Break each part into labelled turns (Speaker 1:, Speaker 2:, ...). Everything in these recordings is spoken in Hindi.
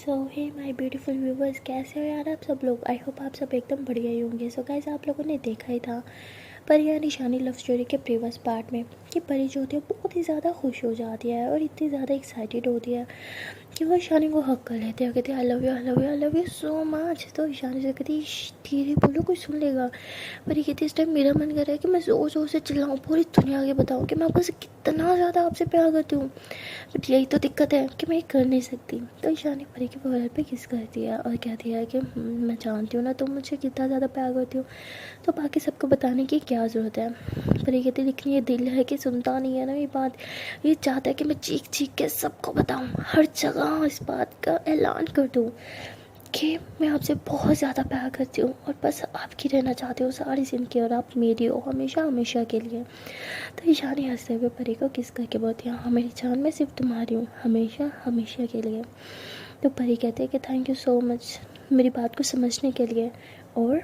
Speaker 1: So hey my beautiful viewers, कैसे हो यार आप सब लोग। आई होप आप सब एकदम बढ़िया ही होंगे। सो गाइस, आप लोगों ने देखा ही था परी और निशानी लव स्टोरी के प्रीवियस पार्ट में कि परी जो होती है बहुत ही ज़्यादा खुश हो जाती है और इतनी ज़्यादा एक्साइटेड होती है कि वो ईशानी को हक कर लेते हैं, कहती है I love you, I love you, I love you so much. तो ईशानी से कहती धीरे बोलो, कोई सुन लेगा। परी कहती इस टाइम मेरा मन कर रहा है कि मैं ज़ोर ज़ोर से चिल्लाऊँ, पूरी दुनिया के बताऊँ कि मैं आपसे कितना ज़्यादा आपसे प्यार करती हूँ। बट यही तो दिक्कत है कि मैं ये कर नहीं सकती। तो ईशानी परी के बगल पे किस करती है और कहती है कि मैं जानती हूँ ना तुम मुझे कितना ज़्यादा प्यार करती हो, तो बाकी सबको बताने की क्या ज़रूरत है। परी कहती लेकिन ये दिल है कि सुनता नहीं है ना ये बात, ये चाहता है कि मैं चीख चीख के सबको बताऊँ, हर जगह इस बात का ऐलान कर दूँ कि मैं आपसे बहुत ज़्यादा प्यार करती हूँ और बस आपकी रहना चाहती हूँ सारी ज़िंदगी, और आप मेरी हो हमेशा हमेशा के लिए। तो ईशानी हंसते हुए परी को किस करके बोलती है हाँ मेरी जान, मैं सिर्फ तुम्हारी हूँ हमेशा हमेशा के लिए। तो परी कहते हैं कि थैंक यू सो मच मेरी बात को समझने के लिए और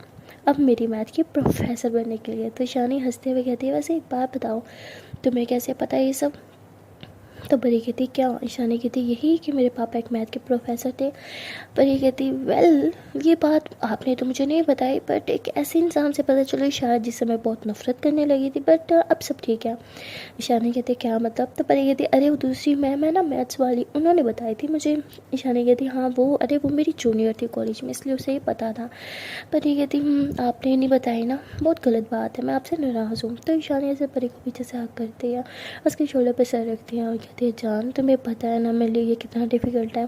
Speaker 1: अब मेरी मैथ की प्रोफेसर बनने के लिए। तो ईशानी हंसते हुए कहती है वैसे एक बात बताओ, तुम्हें कैसे पता है ये सब। तो परी कहती क्या। ईशानी कहती यही कि मेरे पापा एक मैथ के प्रोफेसर थे। परी कहती वेल ये बात आपने तो मुझे नहीं बताई, बट एक ऐसे इंसान से पता चली शायद जिससे मैं बहुत नफरत करने लगी थी, बट अब सब ठीक है। ईशानी कहती क्या मतलब। तो परी कहती अरे वो दूसरी मैम है ना मैथ्स वाली, उन्होंने बताई थी मुझे। ईशानी कहती हाँ वो, अरे वो मेरी जूनियर थी कॉलेज में इसलिए उसे ही पता था। परी कहती आपने नहीं बताई ना, बहुत गलत बात है, मैं आपसे नाराज़ हूँ। तो ईशानी ऐसे परी को पीछे से हक करती है, उसके शोल्डर पर सर रखती है और कहती है जान तुम्हें पता है ना मेरे लिए ये कितना डिफ़िकल्ट है।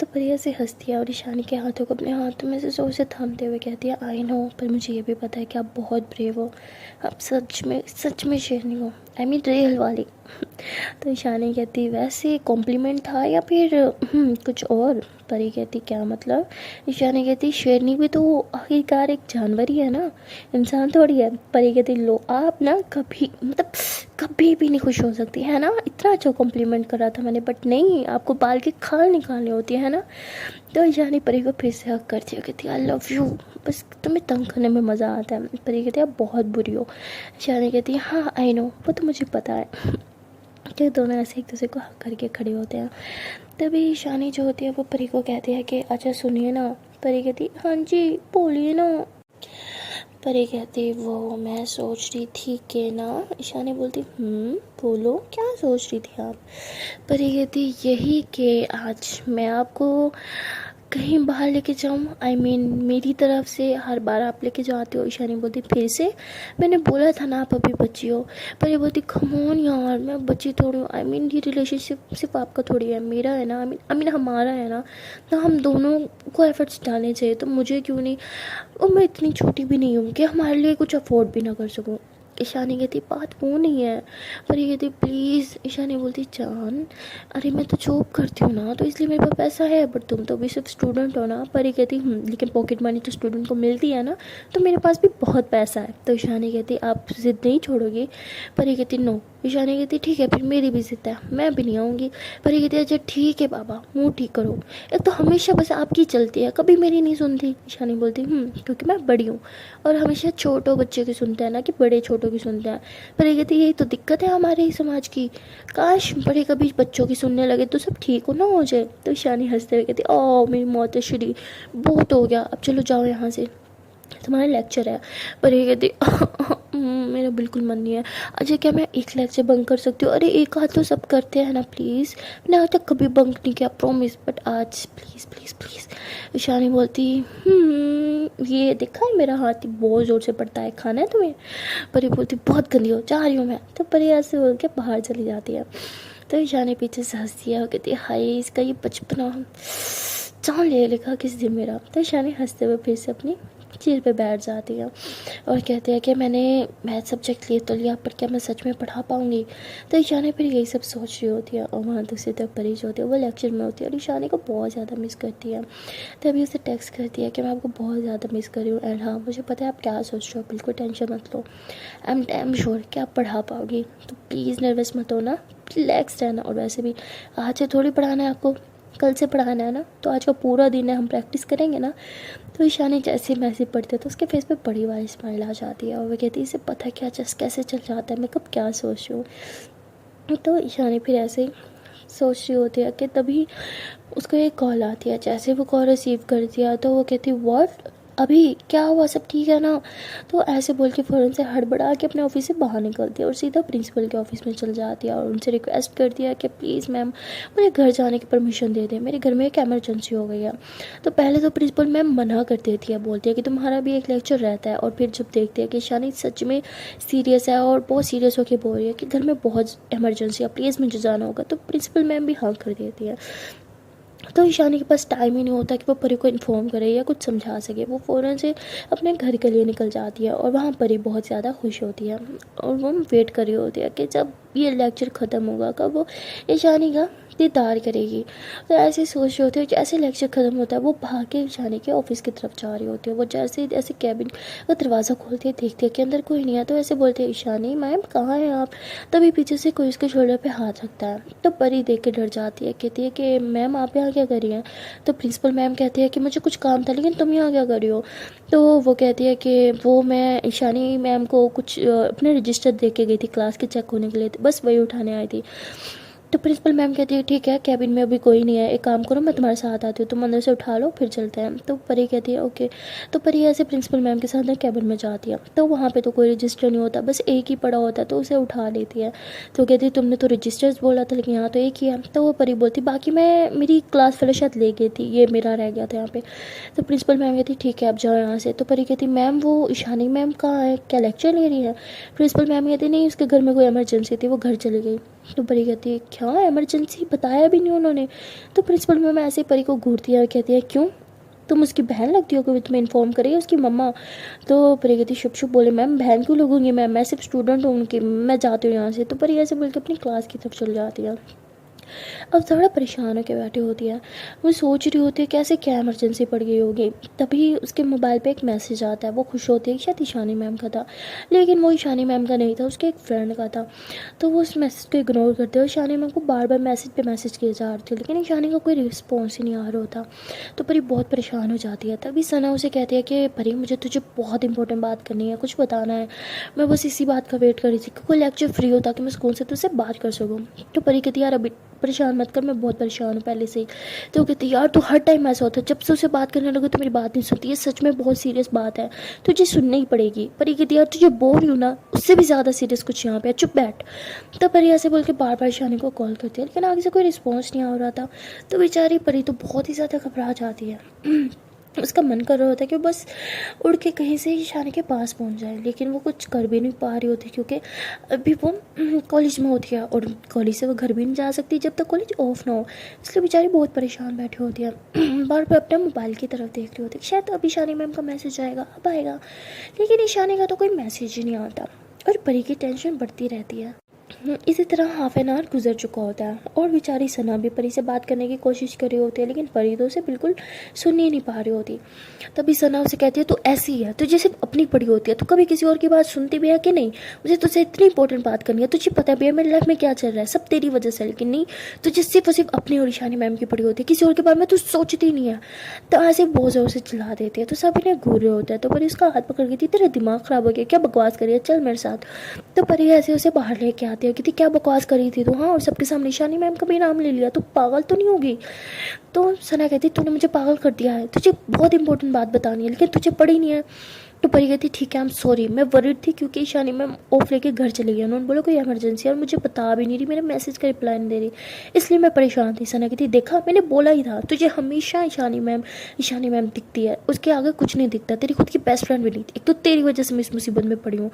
Speaker 1: तो परी से हंसती है और ईशानी के हाथों को अपने हाथों में से जोर से थामते हुए कहती है आई नो, पर मुझे ये भी पता है कि आप बहुत ब्रेव हो, आप सच में शेरनी हो, आई मीन रियल वाली। तो ईशानी कहती वैसे कॉम्प्लीमेंट था या फिर कुछ और। परी कहती क्या मतलब। ईशानी कहती शेरनी भी तो आखिरकार एक जानवर ही है ना, इंसान थोड़ी है। परी कहती लो आप ना कभी मतलब कभी भी नहीं खुश हो सकती है ना, इतना अच्छा कॉम्प्लीमेंट करा था मैंने, बट नहीं आपको बाल की खाल निकालनी होती है ना। तो ईशानी परी को फिर से हक करती है, कहती आई लव यू, बस तुम्हें तंग करने में मज़ा आता है। परी कहती आप बहुत बुरी हो। ईशानी कहती है हाँ आई नो, वो तो मुझे पता है। तो दोनों ऐसे एक दूसरे को हक करके खड़े होते हैं। तभी ईशानी जो होती है वो परी को कहती है कि अच्छा सुनिए ना। परी कहती हाँ जी बोलिए ना। परी कहती वो मैं सोच रही थी कि ना। ईशानी बोलती बोलो क्या सोच रही थी आप। परी कहती यही कि आज मैं आपको कहीं बाहर लेके जाऊँ, आई मीन मेरी तरफ से हर बार आप लेके जाते हो। ईशानी बोलती फिर से, मैंने बोला था ना आप अभी बच्ची हो। पर ये बोलती खमोन यार मैं बच्ची थोड़ी हूँ, आई मीन ये रिलेशनशिप सिर्फ आपका थोड़ी है, मेरा है ना, आई मीन हमारा है ना, तो हम दोनों को एफर्ट्स डालने चाहिए, तो मुझे क्यों नहीं। और मैं इतनी छोटी भी नहीं हूँ कि हमारे लिए कुछ अफोर्ड भी ना कर सकूँ। ईशानी कहती बात वो नहीं है। पर ये कहती प्लीज़। ईशानी बोलती जान अरे मैं तो जॉब करती हूँ ना, तो इसलिए मेरे पास पैसा है, बट तुम तो अभी सिर्फ स्टूडेंट हो ना। पर ये कहती लेकिन पॉकेट मनी तो स्टूडेंट को मिलती है ना, तो मेरे पास भी बहुत पैसा है। तो ईशानी कहती आप ज़िद नहीं छोड़ोगी। पर ये कहती नो। ईशानी कहती ठीक है फिर मेरी भी ज़िद है, मैं भी नहीं आऊँगी। पर ये कहती अच्छा ठीक है बाबा मुँह ठीक करो, एक तो हमेशा बस आपकी चलती है कभी मेरी नहीं सुनती। ईशानी बोलती क्योंकि मैं बड़ी हूँ और हमेशा छोटों बच्चे की सुनते हैं ना कि बड़े छोटों की सुनते हैं। पर ये कहती यही तो दिक्कत है हमारे ही समाज की, काश बड़े कभी बच्चों की सुनने लगे तो सब ठीक हो ना हो जाए। तो ईशानी हंसते हुए कहती ओ मेरी मौत श्री, बहुत हो गया अब चलो जाओ यहाँ से, तुम्हारा लेक्चर है। पर ये कहती मेरा बिल्कुल मन नहीं है। अच्छा क्या मैं एक लेक्चर बंक कर सकती हूँ। अरे एक हाथ तो सब करते हैं ना प्लीज़, मैंने आज तक कभी बंक नहीं किया प्रॉमिस, बट आज प्लीज़ प्लीज़ प्लीज़। ईशानी बोलती ये देखा है मेरा हाथ बहुत ज़ोर से पड़ता है, खाना है तुम्हें। परी बोलती बहुत गंदी हो जा रही हूँ मैं। तो परी ऐसे बोल के बाहर चली जाती है। तो ईशानी पीछे से हंसती है और कहती है हाय इसका ये बचपना जान ले लेगा किस दिन मेरा। तो ईशानी हंसते हुए फिर से अपनी चेयर पे बैठ जाती है और कहते हैं कि मैंने मैथ सब्जेक्ट लिए तो लिया, पर क्या मैं सच में पढ़ा पाऊँगी। तो ईशानी फिर यही सब सोच रही होती है और वहाँ दूसरी तरफ परी जो होती है वो लेक्चर में होती है और ईशानी को बहुत ज़्यादा मिस करती है। तभी उसे टेक्स्ट करती है कि मैं आपको बहुत ज़्यादा मिस कर रही हूँ, एंड हाँ मुझे पता है आप क्या सोच रहे हो, बिल्कुल टेंशन मत लो, आई एम डैम श्योर कि आप पढ़ा पाओगी, तो प्लीज़ नर्वस मत हो ना, रिलैक्स रहना। और वैसे भी आज से थोड़ी पढ़ाना है आपको, कल से पढ़ाना है ना, तो आज का पूरा दिन है हम प्रैक्टिस करेंगे ना। तो ईशानी जैसे मैसेज पढ़ते तो उसके फेस पे बड़ी वाली स्माइल आ जाती है और वो कहती है इसे पता है क्या जस्ट कैसे चल जाता है, मैं कब क्या सोच रही हूँ। तो ईशानी फिर ऐसे ही सोच रही होती है कि तभी उसको एक कॉल आती है। जैसे वो कॉल रिसीव करती है तो वो कहती है व्हाट, अभी क्या हुआ, सब ठीक है ना? तो ऐसे बोल के फ़ौरन से हड़बड़ा के अपने ऑफिस से बाहर निकलती है और सीधा प्रिंसिपल के ऑफिस में चल जाती है और उनसे रिक्वेस्ट करती है कि प्लीज़ मैम मुझे घर जाने की परमिशन दे दें, मेरे घर में एक एमरजेंसी हो गई है। तो पहले तो प्रिंसिपल मैम मना कर देती है, बोलती है कि तुम्हारा भी एक लेक्चर रहता है। और फिर जब देखते हैं कि ईशानी सच में सीरियस है और बहुत सीरियस होकर बोल रही है कि घर में बहुत एमरजेंसी है, प्लीज़ मुझे जाना होगा, तो प्रिंसिपल मैम भी हाँ कर देती है। तो ईशानी के पास टाइम ही नहीं होता कि वो परी को इन्फॉर्म करे या कुछ समझा सके। वो फ़ौरन से अपने घर के लिए निकल जाती है और वहाँ परी बहुत ज़्यादा खुश होती है और वो वेट कर रही होती है कि जब ये लेक्चर ख़त्म होगा कब वो ईशानी का दीदार करेगी। तो ऐसे सोच रही होती है, जैसे लेक्चर ख़त्म होता है वो भाग के ईशानी के ऑफिस की तरफ जा रही होती है। वो जैसे ऐसे कैबिन का दरवाज़ा खोलती है, देखती है कि अंदर कोई नहीं है, तो ऐसे बोलते हैं ईशानी मैम कहाँ हैं आप? तभी पीछे से कोई उसके शोल्डर पे हाथ रखता है। तो परी देख के डर जाती है, कहती है कि मैम आप यहाँ क्या कर रही हैं? तो प्रिंसिपल मैम कहती है कि मुझे कुछ काम था, लेकिन तुम यहाँ क्या कर रही हो? तो वो कहती है कि वो मैं ईशानी मैम को कुछ अपने रजिस्टर दे के गई थी क्लास के चेक होने के लिए, बस वही उठाने आई थी। तो प्रिंसिपल मैम कहती है ठीक है, कैबिन में अभी कोई नहीं है, एक काम करो मैं तुम्हारे साथ आती हूँ, तुम अंदर से उठा लो फिर चलते हैं। तो परी कहती है ओके। तो परी ऐसे प्रिंसिपल मैम के साथ ना कैबिन में जाती है। तो वहाँ पे तो कोई रजिस्टर नहीं होता, बस एक ही पड़ा होता है, तो उसे उठा लेती है। तो कहती है तुमने तो रजिस्टर्स बोला था लेकिन यहाँ तो एक ही है। तो वो परी बोलती बाकी मैं मेरी क्लास फेलो शायद ले गई थी, ये मेरा रह गया था यहाँ पे। तो प्रिंसिपल मैम कहती ठीक है अब जाओ यहाँ से। तो परी कहती मैम वो ईशानी मैम कहाँ है, क्या लेक्चर ले रही है? प्रिंसिपल मैम कहती नहीं उसके घर में कोई इमरजेंसी थी, वो घर चली गई। तो परी कहती है क्या इमरजेंसी, बताया भी नहीं उन्होंने? तो प्रिंसिपल मैम ऐसे ही परी को घूरती है और कहती है क्यों, तुम उसकी बहन लगती हो, कि तुम्हें इन्फॉर्म करेगी उसकी मम्मा? तो परी कहती शुभ शुभ बोले मैम बहन क्यों लगूंगी, मैं सिर्फ स्टूडेंट हूँ उनकी, मैं जाती हूँ यहाँ से। तो परी ऐसे बोल के अपनी क्लास की तरफ चल जाती है। अब थोड़ा परेशान होकर बैठी होती है, वो सोच रही होती है कैसे क्या इमरजेंसी पड़ गई होगी। तभी उसके मोबाइल पे एक मैसेज आता है, वो खुश होती है शायद ईशानी मैम का था, लेकिन वो ईशानी मैम का नहीं था, उसके एक फ्रेंड का था। तो वो उस मैसेज को इग्नोर करते हुए ईशानी मैम को बार बार मैसेज पे मैसेज किए जा रहे थे, लेकिन ईशानी का कोई रिस्पॉन्स ही नहीं आ रहा होता। तो परी बहुत परेशान हो जाती है। तभी सना उसे कहती है कि परी मुझे तुझे बहुत इंपॉर्टेंट बात करनी है, कुछ बताना है, मैं बस इसी बात का वेट कर रही थी कि कोई लेक्चर फ्री हो ताकि मैं स्कूल से तुझसे बात कर सकूँ। तो परी कहती यार अभी परेशान मत कर, मैं बहुत परेशान हूँ पहले से ही। तो कहती यार तू हर टाइम ऐसा होता है, जब से उसे बात करने लगे तो मेरी बात नहीं सुनती, ये सच में बहुत सीरियस बात है, तुझे सुननी ही पड़ेगी। परी कहती यार तुझे बोल रही हूँ ना, उससे भी ज़्यादा सीरियस कुछ यहाँ पे है, चुप बैठ। तो परी ऐसे बोल के बार बार ईशानी को कॉल करती है, लेकिन आगे से कोई रिस्पॉन्स नहीं आ रहा था। तो बेचारी परी तो बहुत ही ज़्यादा घबरा जाती है। उसका मन कर रहा होता है कि बस उड़ के कहीं से ईशानी के पास पहुंच जाए, लेकिन वो कुछ कर भी नहीं पा रही होती क्योंकि अभी वो कॉलेज में होती है और कॉलेज से वो घर भी नहीं जा सकती जब तक कॉलेज ऑफ ना हो। इसलिए बेचारी बहुत परेशान बैठी होती है, बार बार अपने मोबाइल की तरफ देख रही होती है, शायद अब ईशानी मैम का मैसेज आएगा, अब आएगा, लेकिन ईशानी का तो कोई मैसेज ही नहीं आता और परी की टेंशन बढ़ती रहती है। इसी तरह हाफ एन आवर गुजर चुका होता है और बेचारी सना भी परी से बात करने की कोशिश कर रही होती है, लेकिन परी तो उसे बिल्कुल सुन ही नहीं पा रही होती। तभी सना उसे कहती है तू ऐसी है, तुझे सिर्फ अपनी पड़ी होती है, तू कभी किसी और की बात सुनती भी है कि नहीं? मुझे तुझसे इतनी इंपॉर्टेंट बात करनी है, तुझे पता भी है मेरी लाइफ में क्या चल रहा है, सब तेरी वजह से, लेकिन नहीं, तुझे सिर्फ और सिर्फ अपनी और ईशानी मैम की पड़ी होती है, किसी और के बारे में तू सोचती नहीं है। तो ऐसे बहुत ज़ोर से चिल्ला देती है, तो सभी ने घूर रहे होता है। तो परी उसका हाथ पकड़ के थी तेरा दिमाग ख़राब हो गया क्या, बकवास करिए चल मेरे साथ। तो परी ऐसे उसे बाहर लेके आती है, कहती क्या बकवास करी थी तो, हाँ और सबके सामने ईशानी मैम का भी नाम ले लिया, तो पागल तो नहीं होगी? तो सना कहती तूने मुझे पागल कर दिया है, तुझे बहुत इंपॉर्टेंट बात बतानी है लेकिन तुझे पड़ी नहीं है। तो परी कहती ठीक है आई एम सॉरी, मैं वरीड थी क्योंकि ईशानी मैम ऑफ लेके घर चली गई, उन्होंने बोला कोई इमरजेंसी, और मुझे बता भी नहीं रही, मेरे मैसेज का रिप्लाई नहीं दे रही, इसलिए मैं परेशान थी। सना कहती देखा मैंने बोला ही था, तुझे हमेशा ईशानी मैम दिखती है, उसके आगे कुछ नहीं दिखता, तेरी खुद की बेस्ट फ्रेंड भी नहीं, एक तो तेरी वजह से मैं इस मुसीबत में पड़ी हूँ।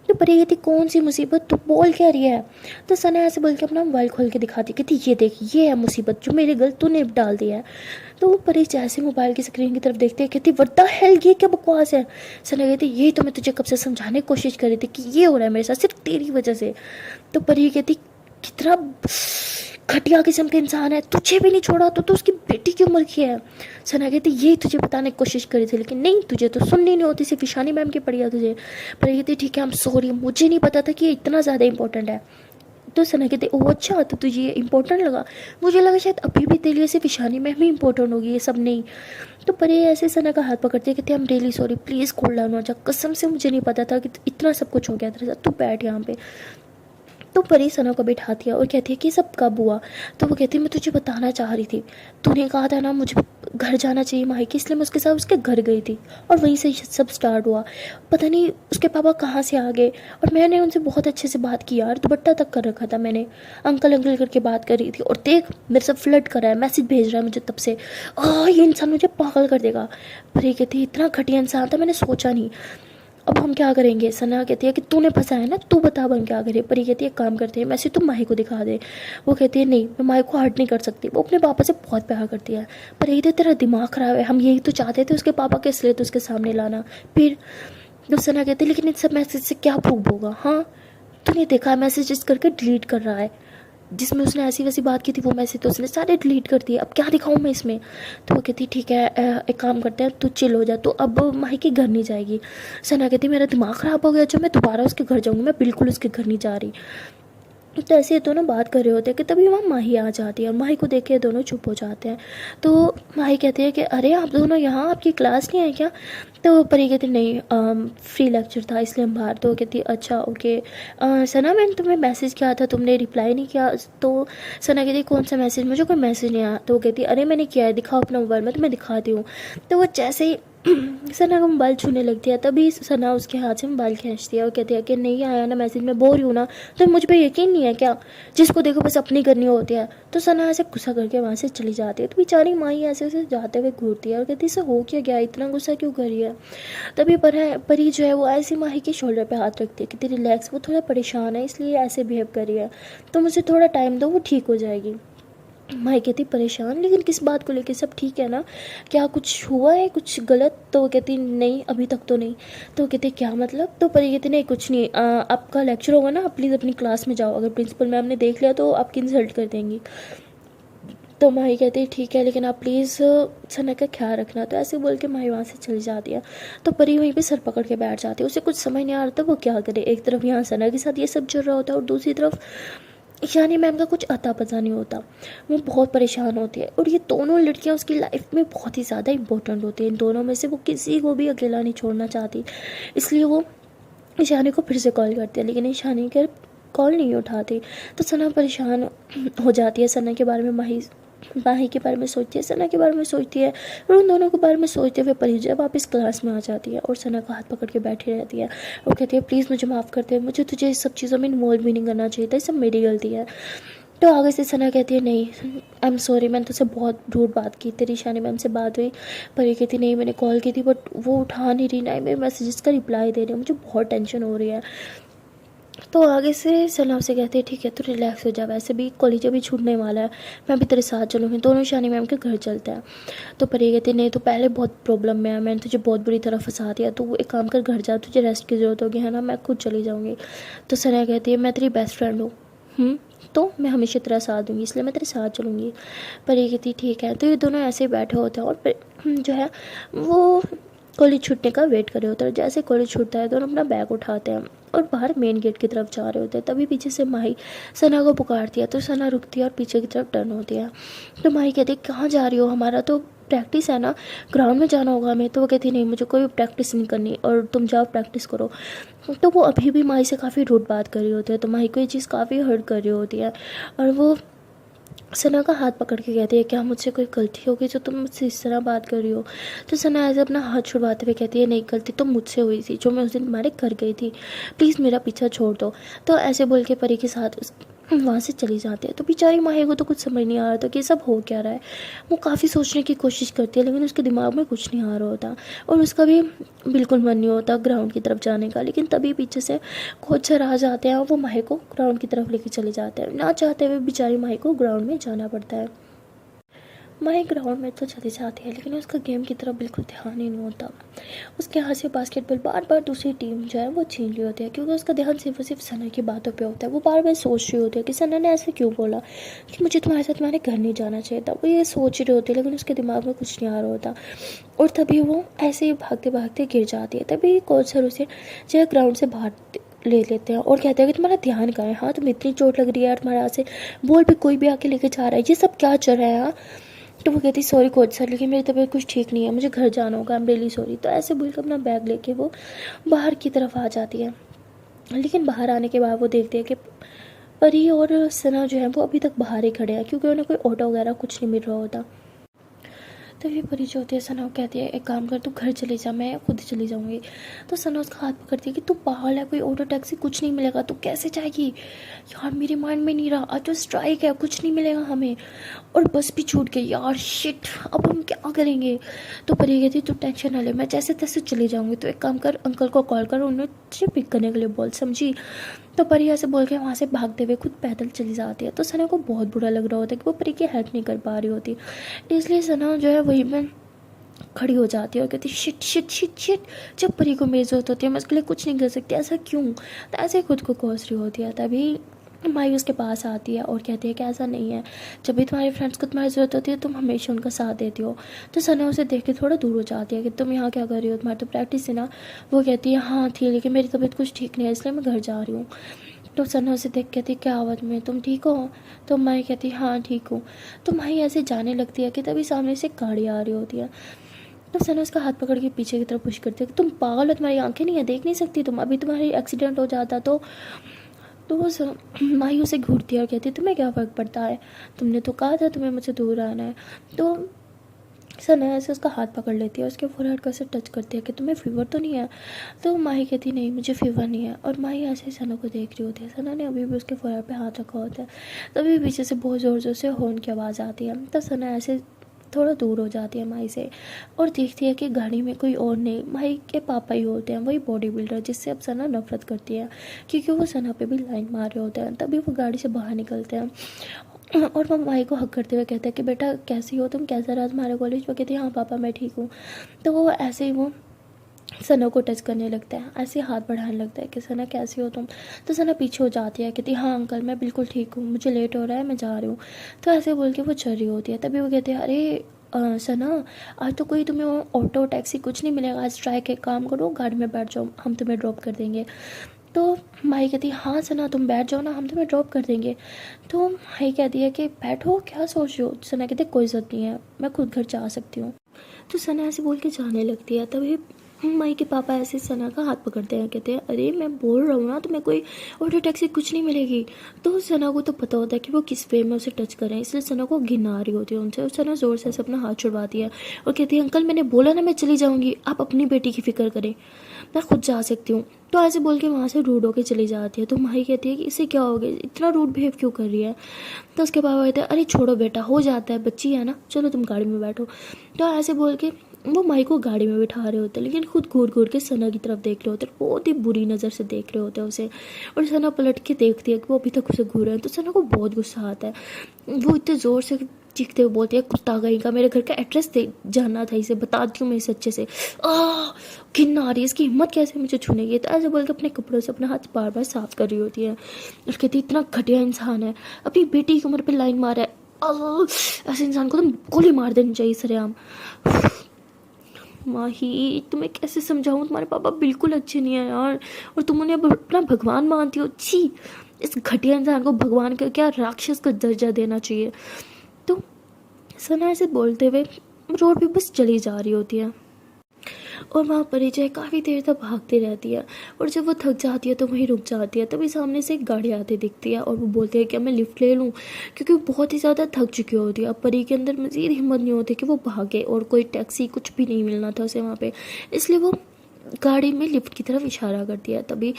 Speaker 1: तो परी कहती कौन सी मुसीबत, तू बोल क्या रही है? तो सना ऐसे बोल के अपना मोबाइल खोल के दिखाती, कहती ये देख ये है मुसीबत जो मेरे गल तूने डाल दिया है। तो वो परी जैसे मोबाइल की स्क्रीन की तरफ देखती है, कहती व्हाट द हेल, ये क्या बकवास है? सना कहती यही तो मैं तुझे कब से समझाने की कोशिश कर रही थी कि ये हो रहा है मेरे साथ सिर्फ तेरी वजह से। तो परी कहती कितना घटिया किस्म का इंसान है, तुझे भी नहीं छोड़ा तो उसकी बेटी की उम्र की है। सना कहती यही तुझे बताने की कोशिश करी थी, लेकिन नहीं तुझे तो सुननी नहीं होती, सिर्फ ईशानी मैम की पड़ी है तुझे। पर कहती ठीक है आई एम सॉरी, मुझे नहीं पता था कि ये इतना ज़्यादा इंपॉर्टेंट है। तो सना कहती ओह अच्छा, तो तुझे ये इंपॉर्टेंट लगा, मुझे लगा शायद अभी भी तेरे लिए सिर्फ ईशानी मैम ही इंपॉर्टेंट होगी, ये सब नहीं। तो पर ये ऐसे सना का हाथ पकड़ते कहते I am really sorry, please cool down हो जा, कसम से मुझे नहीं पता था कि इतना सब कुछ हो गया तेरे साथ, तू बैठ यहाँ पे। तो परी सना को बिठाती है और कहती है कि सब कब हुआ। तो वो कहती है मैं तुझे बताना चाह रही थी, तूने कहा था ना मुझे घर जाना चाहिए मायके, इसलिए मैं उसके साथ उसके घर गई थी और वहीं से सब स्टार्ट हुआ। पता नहीं उसके पापा कहाँ से आ गए और मैंने उनसे बहुत अच्छे से बात की यार, दुपट्टा तक कर रखा था मैंने, अंकल अंकल करके बात कर रही थी और देख मेरे से फ्लर्ट कर रहा है, मैसेज भेज रहा है मुझे तब से, ये इंसान मुझे पागल कर देगा। परी कहती है इतना घटिया इंसान था मैंने सोचा नहीं, अब हम क्या करेंगे। सना कहती है कि तूने फंसाया है ना, तू बता अब हम क्या करें। परी कहती है काम करते हैं, मैसेज तुम माही को दिखा दे। वो कहती है नहीं मैं माही को हर्ट नहीं कर सकती, वो अपने पापा से बहुत प्यार करती है। पर यही तो तेरा दिमाग खराब है, हम यही तो चाहते थे उसके पापा के, इसलिए तो उसके सामने लाना। फिर तो सना कहती है लेकिन इन सब मैसेज से क्या प्रूव होगा, हाँ तूने देखा मैसेज करके डिलीट कर रहा है, जिसमें उसने ऐसी वैसी बात की थी वो मैसेज तो उसने सारे डिलीट कर दिए, अब क्या दिखाऊँ मैं इसमें। तो वो कहती ठीक है एक काम करते हैं, तू चिल हो जा, तो अब माही के घर नहीं जाएगी। सना कहती मेरा दिमाग ख़राब हो गया, जब मैं दोबारा उसके घर जाऊँगी, मैं बिल्कुल उसके घर नहीं जा रही। तो ऐसे ये दोनों बात कर रहे होते हैं कि तभी वहाँ माही आ जाती है और माही को देख के दोनों चुप हो जाते हैं। तो माही कहती है कि अरे आप दोनों यहाँ, आपकी क्लास नहीं है क्या। तो परी कहती नहीं फ्री लेक्चर था इसलिए हम बाहर। तो कहती अच्छा ओके सना मैंने तुम्हें मैसेज किया था तुमने रिप्लाई नहीं किया। तो सना कहती कौन सा मैसेज, मुझे कोई मैसेज नहीं आया। तो वो कहती अरे मैंने किया है, दिखाओ अपना मोबाइल, मैं तुम्हें दिखाती हूँ। तो वो जैसे ही सना का मोबाइल छूने लगती है तभी सना उसके हाथ से मोबाइल खींचती है और कहती है कि नहीं आया ना मैसेज, मैं बोर हूँ ना, तो मुझ पर यकीन नहीं है क्या, जिसको देखो बस अपनी करनी होती है। तो सना ऐसे गुस्सा करके वहाँ से चली जाती है। तो बेचारी माही ऐसे ऐसे जाते हुए घूरती है और कहती है हो क्या गया, इतना गुस्सा क्यों कर रही है। तभी परी जो है वो ऐसी माही के शोल्डर पे हाथ रखती है कि तेरी रिलैक्स, वो थोड़ा परेशान है इसलिए ऐसे बिहेव कर रही है, तो मुझे थोड़ा टाइम दो वो ठीक हो जाएगी। माही कहती परेशान, लेकिन किस बात को लेके, सब ठीक है ना, क्या कुछ हुआ है कुछ गलत। तो वो कहती नहीं अभी तक तो नहीं। तो वो कहते क्या मतलब। तो परी कहती नहीं कुछ नहीं, आपका लेक्चर होगा ना, आप प्लीज़ अपनी क्लास में जाओ, अगर प्रिंसिपल मैम ने देख लिया तो आपकी इंसल्ट कर देंगी। तो माही कहती है ठीक है लेकिन आप प्लीज़ सना का ख्याल रखना। तो ऐसे बोल के माही वहाँ से चली जाती है। तो परी वहीं पे सर पकड़ के बैठ जाती है, उसे कुछ समझ नहीं आ रहा था वो क्या करे। एक तरफ यहाँ सना के साथ ये सब चल रहा होता है और दूसरी तरफ यानी मैम का कुछ अता पता नहीं होता, वो बहुत परेशान होती है। और ये दोनों लड़कियां उसकी लाइफ में बहुत ही ज़्यादा इंपॉर्टेंट होती हैं, इन दोनों में से वो किसी को भी अकेला नहीं छोड़ना चाहती। इसलिए वो ईशानी को फिर से कॉल करती है लेकिन ईशानी के कॉल नहीं उठाती। तो सना परेशान हो जाती है, सना के बारे में माही के बारे में सोचती है, सना के बारे में सोचती है और उन दोनों के बारे में सोचते हुए परी जब वापस क्लास में आ जाती है और सना का हाथ पकड़ के बैठी रहती है और कहती है प्लीज़ मुझे माफ़ कर दे, मुझे तुझे इस सब चीज़ों में इन्वॉल्व भी नहीं करना चाहिए था, ये सब मेरी गलती है। तो आगे से सना कहती है नहीं आई एम सॉरी, मैंने तुझसे बहुत रूड बात की, तेरी ईशानी मैम से बात हुई। परी कहती नहीं मैंने कॉल की थी बट वो उठा नहीं रही, ना मेरे मैसेजेस का रिप्लाई दे रही है, मुझे बहुत टेंशन हो रही है। तो आगे से सना से कहते हैं ठीक है तो रिलैक्स हो जा, वैसे भी कॉलेज अभी छूटने वाला है, मैं भी तेरे साथ चलूँगी, दोनों ईशानी मैम के घर चलते हैं। तो परी कहती नहीं तो पहले बहुत प्रॉब्लम में है, मैंने तुझे बहुत बुरी तरह फंसा दिया, तो एक काम कर घर जा, तुझे रेस्ट की ज़रूरत होगी है ना, मैं खुद चली जाऊँगी। तो सना कहती है मैं तेरी बेस्ट फ्रेंड हूँ, तो मैं हमेशा तेरा साथ दूँगी इसलिए मैं तेरे साथ चलूँगी। परी कहती ठीक है। तो ये दोनों ऐसे ही बैठे होते हैं और जो है वो कॉलेज छूटने का वेट कर रहे होते हैं। जैसे कॉलेज छूटता है दोनों अपना बैग उठाते हैं और बाहर मेन गेट की तरफ जा रहे होते हैं। तभी पीछे से माही सना को पुकारती है तो सना रुकती है और पीछे की तरफ टर्न होती है। तो माही कहती है कहाँ जा रही हो, हमारा तो प्रैक्टिस है ना, ग्राउंड में जाना होगा हमें। तो वो कहती नहीं मुझे कोई प्रैक्टिस नहीं करनी और तुम जाओ प्रैक्टिस करो। तो वो अभी भी माही से काफ़ी रूड बात कर रही होती है, तो माही को ये चीज़ काफ़ी हर्ट कर रही होती है और वो सना का हाथ पकड़ के कहती है क्या मुझसे कोई गलती होगी जो तुम मुझसे इस तरह बात कर रही हो। तो सना ऐसे अपना हाथ छुड़वाते हुए कहती है नहीं गलती तो मुझसे हुई थी, जो मैं उस दिन तुम्हारे घर गई थी, प्लीज़ मेरा पीछा छोड़ दो। तो ऐसे बोल के परी के साथ वहाँ से चली जाती है। तो बेचारी माही को तो कुछ समझ नहीं आ रहा था कि सब हो क्या रहा है। वो काफ़ी सोचने की कोशिश करती है लेकिन उसके दिमाग में कुछ नहीं आ रहा होता और उसका भी बिल्कुल मन नहीं होता ग्राउंड की तरफ जाने का। लेकिन तभी पीछे से कोच सर आ जाते हैं और वो माही को ग्राउंड की तरफ लेके चले जाते हैं। ना चाहते हुए बेचारी माही को ग्राउंड में जाना पड़ता है। माही ग्राउंड में तो चली जाती है लेकिन उसका गेम की तरफ बिल्कुल ध्यान ही नहीं होता। उसके हाथ से बास्केटबॉल बार बार दूसरी टीम जो है वो छीन रही होती है क्योंकि उसका ध्यान सिर्फ और सिर्फ सना की बातों पे होता है। वो बार बार सोच रही होती है कि सना ने ऐसे क्यों बोला कि मुझे तुम्हारे साथ तुम्हारे घर नहीं जाना चाहिए था। वो ये सोच रही होती है लेकिन उसके दिमाग में कुछ नहीं आ रहा होता और तभी वो ऐसे ही भागते भागते गिर जाती है। तभी कोच सर उसे जो है ग्राउंड से बाहर ले लेते हैं और कहते हैं कि तुम्हारा ध्यान कहाँ है, हाँ तुम्हें इतनी चोट लग रही है यार, तुम्हारे हाथ से बॉल पे कोई भी आके लेके जा रहा है, ये सब क्या चल रहा है हाँ। तो वो कहती सॉरी कोच सर लेकिन मेरी तबीयत कुछ ठीक नहीं है, मुझे घर जाना होगा, आई एम रियली सॉरी। तो ऐसे बोलकर अपना बैग लेके वो बाहर की तरफ आ जाती है। लेकिन बाहर आने के बाद वो देखती है कि परी और सना जो है वो अभी तक बाहर ही खड़े हैं क्योंकि उन्हें कोई ऑटो वगैरह कुछ नहीं मिल रहा होता। तभी परी जो होती है सना को कहती है एक काम कर, तू घर चली जा, मैं खुद चली जाऊंगी। तो सना उसका हाथ पकड़ती है कि तू पागल है, कोई ऑटो टैक्सी कुछ नहीं मिलेगा, तू कैसे जाएगी। यार मेरे माइंड में नहीं रहा, आज तो स्ट्राइक है, कुछ नहीं मिलेगा हमें, और बस भी छूट गई यार, शिट, अब हम क्या करेंगे। तो परी कहती तू टेंशन ना ले, मैं जैसे तैसे चली जाऊंगी, तो एक काम कर, अंकल को कॉल कर, उन्हें तुझे पिक करने के लिए बोल, समझी। तो परी ऐसे बोल के वहाँ से भागते हुए खुद पैदल चली जाती है। तो सना को बहुत बुरा लग रहा होता है कि वो परी की हेल्प नहीं कर पा रही होती, इसलिए सना जो है वहीं पर खड़ी हो जाती है और कहती है शिट शिट शिट शिट, जब परी को मेरी जरूरत होती है मैं उसके लिए कुछ नहीं कर सकती, ऐसा क्यों। तो ऐसे खुद को कोस रही होती है। तभी माई उसके पास आती है और कहती है कि ऐसा नहीं है, जब भी तुम्हारे फ्रेंड्स को तुम्हारी ज़रूरत होती है तुम हमेशा उनका साथ देती हो। तो सना उसे देख के थोड़ा दूर हो जाती है कि तुम यहाँ क्या कर रही हो, तुम्हारी तो प्रैक्टिस है ना। वो कहती है हाँ थी, लेकिन मेरी तबीयत कुछ ठीक नहीं है इसलिए मैं घर जा रही हूँ। तो सना उसे देख कहती क्या हुआ तुम्हें, तुम ठीक हो। तो माई कहती हाँ ठीक हूँ। तो माई ऐसे जाने लगती है कि तभी सामने से गाड़ी आ रही होती है। तो सना उसका हाथ पकड़ के पीछे की तरफ पुश करती है कि तुम पागल हो, तुम्हारी आंखें नहीं है, देख नहीं सकती तुम, अभी तुम्हारी एक्सीडेंट हो जाता तो वो माही उसे घूरती है और कहती है तुम्हें क्या फ़र्क पड़ता है, तुमने तो कहा था तुम्हें मुझसे दूर आना है। तो सना ऐसे उसका हाथ पकड़ लेती है, उसके फोरहेड को ऐसे टच करती है कि तुम्हें फीवर तो नहीं है। तो माही कहती नहीं मुझे फीवर नहीं है, और माही ऐसे ही सना को देख रही होती है। सना ने अभी भी उसके फोरहेड पे हाथ रखा होता है। तभी पीछे से बहुत ज़ोर ज़ोर से हॉर्न की आवाज़ आती है। तब सना ऐसे थोड़ा दूर हो जाती है माही से और देखती है कि गाड़ी में कोई और नहीं, माही के पापा ही होते हैं, वही बॉडी बिल्डर जिससे अब सना नफरत करती है क्योंकि वो सना पे भी लाइन मार रहे होते हैं। तभी वो गाड़ी से बाहर निकलते हैं और वो माही को हक करते हुए कहते हैं कि बेटा कैसी हो तुम, कैसा रहा तुम्हारे कॉलेज। वो कहती है हाँ पापा मैं ठीक हूँ। तो वो ऐसे ही वो सना को टच करने लगता है, ऐसे हाथ बढ़ाने लगता है कि सना कैसी हो तुम। तो सना पीछे हो जाती है, कहती हाँ अंकल मैं बिल्कुल ठीक हूँ, मुझे लेट हो रहा है मैं जा रही हूँ। तो ऐसे बोल के वो चल रही होती है। तभी वो कहते हैं अरे सना आज तो कोई तुम्हें ऑटो टैक्सी कुछ नहीं मिलेगा, आज स्ट्राइक है, काम करो गाड़ी में बैठ जाओ, हम तुम्हें ड्रॉप कर देंगे। तो माही कहती है हाँ सना तुम बैठ जाओ ना, हम तुम्हें ड्रॉप कर देंगे। तो माही कहती है कि बैठो क्या सोच रही हो। सना कहती है कोई ज़रूरत नहीं है, मैं खुद घर जा सकती हूँ। तो सना ऐसे बोल के जाने लगती है। तभी माई के पापा ऐसे सना का हाथ पकड़ते हैं, कहते हैं अरे मैं बोल रहा हूँ ना तुम्हें कोई ऑटो टैक्सी कुछ नहीं मिलेगी। तो सना को तो पता होता है कि वो किस वे में उसे टच करें, इसलिए सना को घिन आ रही होती है उनसे। और सना ज़ोर से अपना हाथ छुड़वाती है और कहती है अंकल मैंने बोला ना मैं चली जाऊँगी, आप अपनी बेटी की फिक्र करें, मैं खुद जा सकती हूँ। तो ऐसे बोल के वहाँ से रूड होकर चली जाती है। तो माही कहती है कि इसे क्या हो गया, इतना रूड बिहेव क्यों कर रही है। तो उसके पापा कहते हैं अरे छोड़ो बेटा, हो जाता है, बच्ची है ना, चलो तुम गाड़ी में बैठो। तो ऐसे बोल के वो माई को गाड़ी में बिठा रहे होते हैं, लेकिन खुद घूर घूर के सना की तरफ देख रहे होते हैं, बहुत ही बुरी नज़र से देख रहे होते हैं उसे। और सना पलट के देखती है कि वो अभी तक उसे घूर रहे हैं। तो सना को बहुत गुस्सा आता है, वो इतने ज़ोर से चीखते हुए बोलते हैं कुत्ता कहीं का, मेरे घर का एड्रेस दे जानना था, इसे बताती हूँ मैं इसे अच्छे से। घिन आ रही है, इसकी हिम्मत कैसे मुझे छूने की। तो ऐसे बोल के अपने कपड़ों से अपना हाथ बार बार साफ कर रही होती है और कहती इतना घटिया इंसान है, अपनी बेटी की उम्र पर लाइन मारा है, ऐसे इंसान को तो गोली मार देनी चाहिए सरेआम। माही तुम्हें कैसे समझाऊं, तुम्हारे पापा बिल्कुल अच्छे नहीं है यार, और तुम उन्हें अपना भगवान मानती हो। छी, इस घटिया इंसान को भगवान का क्या राक्षस का दर्जा देना चाहिए। तो सना ऐसे बोलते हुए रोड पे बस चली जा रही होती है और वहाँ परिचय काफ़ी देर तक भागती रहती है। और जब वो थक जाती है तो वहीं रुक जाती है। तभी सामने से एक गाड़ी आती दिखती है और वो बोलती है कि मैं लिफ्ट ले लूँ, क्योंकि वो बहुत ही ज़्यादा थक चुकी होती है। अब परी के अंदर मज़ीद हिम्मत नहीं होती कि वो भागे, और कोई टैक्सी कुछ भी नहीं मिलना था उसे वहाँ पे, इसलिए वो गाड़ी में लिफ्ट की तरफ इशारा करती है। तभी